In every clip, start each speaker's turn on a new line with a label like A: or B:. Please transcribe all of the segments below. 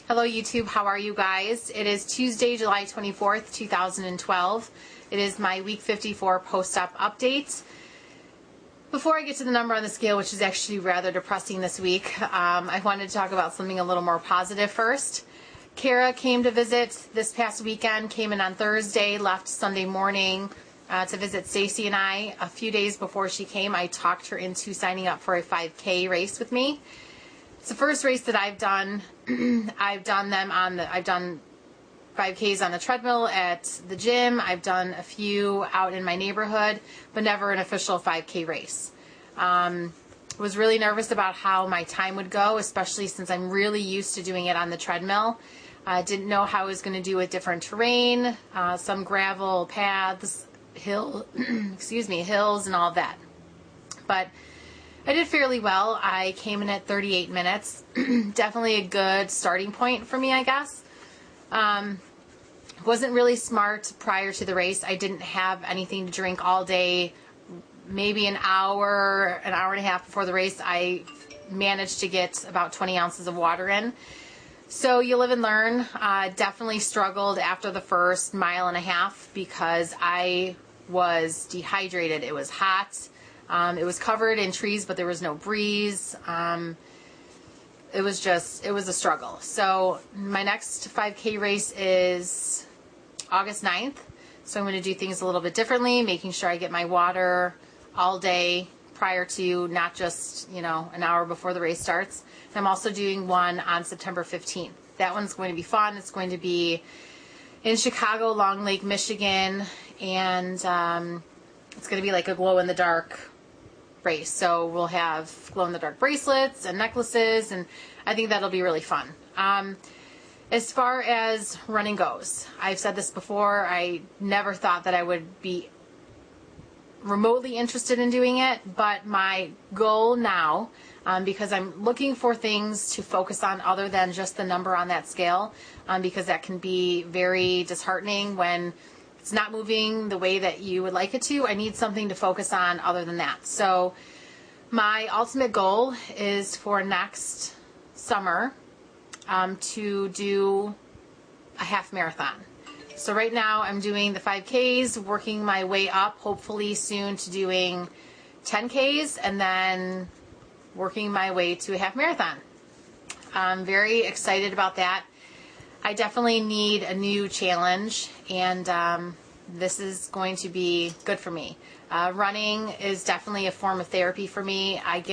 A: Hello YouTube, how are you guys? It is Tuesday, July 24th, 2012. It is my week 54 post-op update. Before I get to the number on the scale, which is actually rather depressing this week, I wanted to talk about something a little more positive first. Kara came to visit this past weekend, came in on Thursday, left Sunday morning to visit Stacy and I. A few days before she came, I talked her into signing up for a 5K race with me. It's the first race that I've done. I've done 5Ks on the treadmill at the gym. I've done a few out in my neighborhood, but never an official 5K race. Was really nervous about how my time would go, especially since I'm really used to doing it on the treadmill. Didn't know how I was going to do with different terrain, some gravel paths, hills and all that. But I did fairly well. I came in at 38 minutes. Definitely a good starting point for me, I guess. Wasn't really smart prior to the race. I didn't have anything to drink all day. Maybe an hour and a half before the race, I managed to get about 20 ounces of water in. So you live and learn. Definitely struggled after the first mile and a half because I was dehydrated. It was hot. It was covered in trees, but there was no breeze. It was a struggle. So my next 5K race is August 9th. So I'm going to do things a little bit differently, making sure I get my water all day prior to, not just, an hour before the race starts. And I'm also doing one on September 15th. That one's going to be fun. It's going to be in Chicago, Long Lake, Michigan, and it's going to be like a glow-in-the-dark race. So we'll have glow-in-the-dark bracelets and necklaces, and I think that'll be really fun. As far as running goes, I've said this before, I never thought that I would be remotely interested in doing it, but my goal now, because I'm looking for things to focus on other than just the number on that scale, because that can be very disheartening when it's not moving the way that you would like it to. I need something to focus on other than that. So my ultimate goal is for next summer to do a half marathon. So right now I'm doing the 5Ks, working my way up, hopefully soon to doing 10Ks, and then working my way to a half marathon. I'm very excited about that. I definitely need a new challenge, and this is going to be good for me. Running is definitely a form of therapy for me. I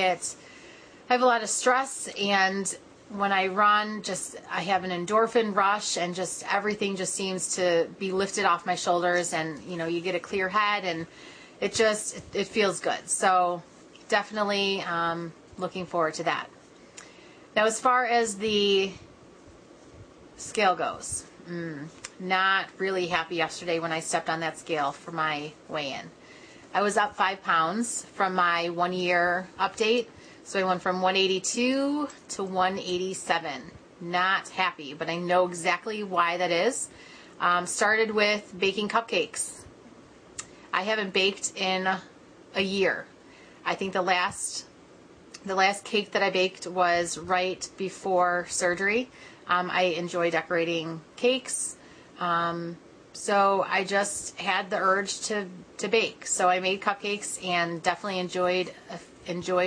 A: have a lot of stress, and when I run, I have an endorphin rush, and just everything just seems to be lifted off my shoulders, and you get a clear head, and it feels good. So definitely looking forward to that. Now, as far as the scale goes, not really happy yesterday when I stepped on that scale for my weigh-in. I was up 5 pounds from my 1 year update. So I went from 182 to 187. Not happy, but I know exactly why that is. Started with baking cupcakes. I haven't baked in a year. I think the last cake that I baked was right before surgery. I enjoy decorating cakes. So I just had the urge to bake. So I made cupcakes and definitely enjoyed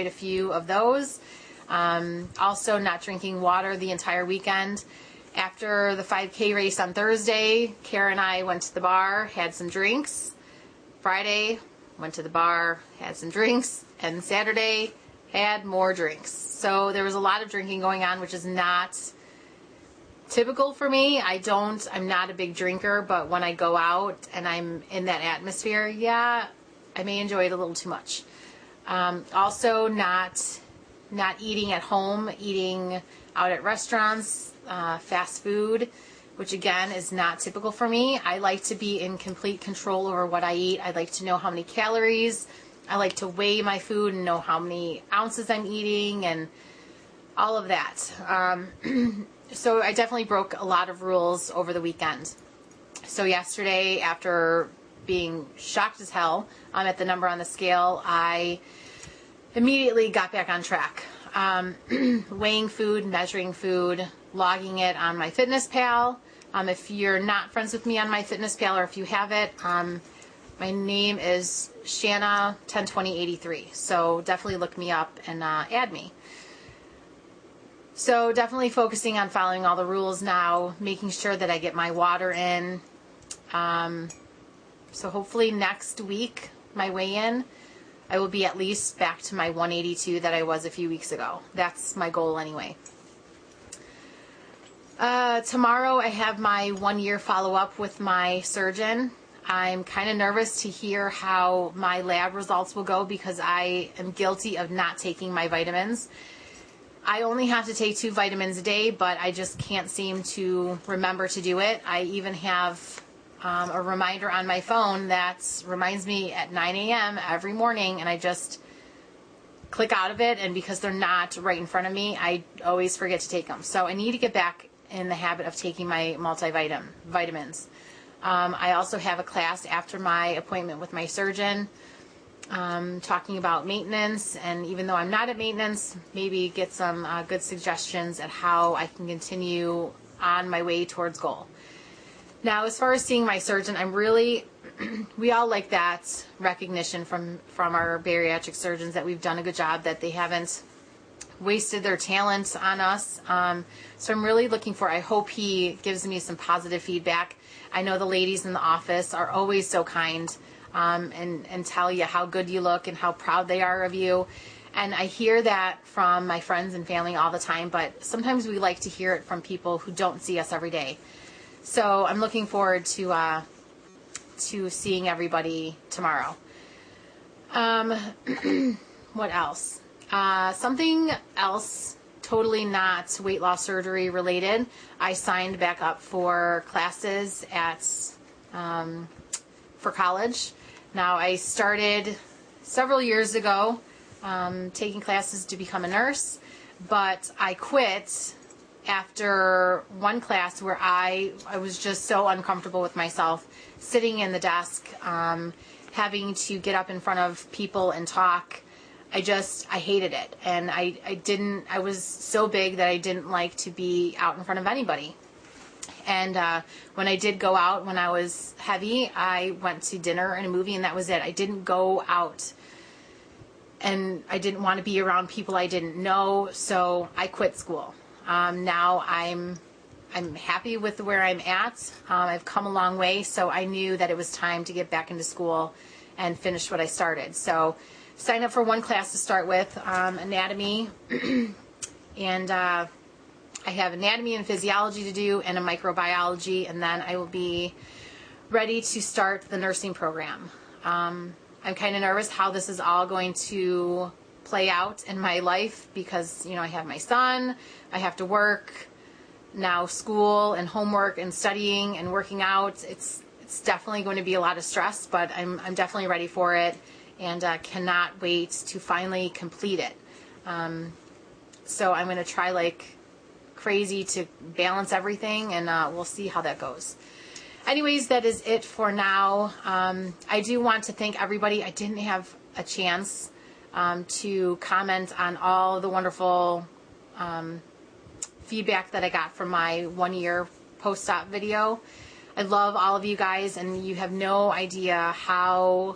A: a few of those. Also not drinking water the entire weekend. After the 5K race on Thursday, Kara and I went to the bar, had some drinks. Friday, went to the bar, had some drinks. And Saturday, had more drinks. So there was a lot of drinking going on, which is not typical for me. I'm not a big drinker, but when I go out and I'm in that atmosphere, yeah, I may enjoy it a little too much. Also not eating at home, eating out at restaurants, fast food, which again is not typical for me. I like to be in complete control over what I eat. I like to know how many calories. I like to weigh my food and know how many ounces I'm eating and all of that. So I definitely broke a lot of rules over the weekend. So yesterday, after being shocked as hell at the number on the scale, I immediately got back on track. weighing food, measuring food, logging it on MyFitnessPal. If you're not friends with me on MyFitnessPal, or if you have it, my name is Shanna 102083. So definitely look me up and add me. So definitely focusing on following all the rules now, making sure that I get my water in. So hopefully next week, my weigh-in, I will be at least back to my 182 that I was a few weeks ago. That's my goal anyway. Tomorrow I have my 1-year follow-up with my surgeon. I'm kind of nervous to hear how my lab results will go because I am guilty of not taking my vitamins. I only have to take 2 vitamins a day, but I just can't seem to remember to do it. I even have a reminder on my phone that reminds me at 9 a.m. every morning, and I just click out of it, and because they're not right in front of me, I always forget to take them. So I need to get back in the habit of taking my vitamins. I also have a class after my appointment with my surgeon, talking about maintenance, and even though I'm not at maintenance, maybe get some good suggestions at how I can continue on my way towards goal. Now, as far as seeing my surgeon, I'm really, we all like that recognition from our bariatric surgeons that we've done a good job, that they haven't wasted their talent on us. So I'm really looking for, I hope he gives me some positive feedback. I know the ladies in the office are always so kind, and tell you how good you look and how proud they are of you. And I hear that from my friends and family all the time, but sometimes we like to hear it from people who don't see us every day. So I'm looking forward to seeing everybody tomorrow. What else? Something else, totally not weight loss surgery related. I signed back up for classes for college. Now, I started several years ago taking classes to become a nurse, but I quit after one class where I was just so uncomfortable with myself, sitting in the desk, having to get up in front of people and talk. I hated it. And I was so big that I didn't like to be out in front of anybody. And when I did go out, when I was heavy, I went to dinner and a movie, and that was it. I didn't go out, and I didn't want to be around people I didn't know, so I quit school. Now I'm happy with where I'm at. I've come a long way, so I knew that it was time to get back into school and finish what I started. So signed up for one class to start with, anatomy, and I have anatomy and physiology to do, and a microbiology, and then I will be ready to start the nursing program. I'm kind of nervous how this is all going to play out in my life because, I have my son, I have to work, now school and homework and studying and working out. It's definitely going to be a lot of stress, but I'm definitely ready for it, and cannot wait to finally complete it. So I'm going to try like crazy to balance everything, and we'll see how that goes. Anyways, that is it for now. I do want to thank everybody. I didn't have a chance to comment on all the wonderful feedback that I got from my 1-year post-op video. I love all of you guys, and you have no idea how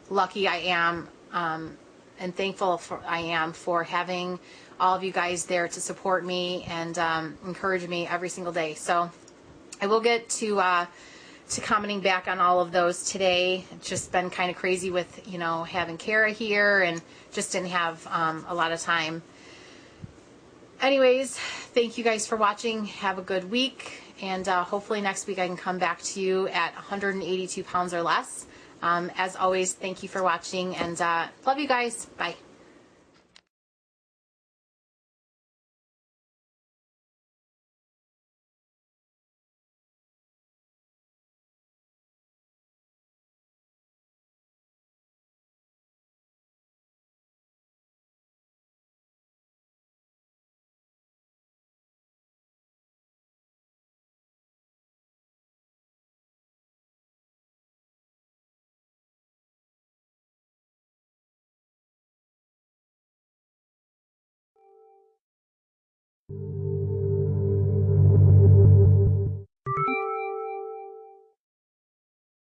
A: lucky I am and thankful I am for having all of you guys there to support me and encourage me every single day. So I will get to commenting back on all of those today. It's just been kind of crazy with, having Kara here, and just didn't have a lot of time. Anyways, thank you guys for watching. Have a good week, and hopefully next week I can come back to you at 182 pounds or less. As always, thank you for watching, and love you guys. Bye.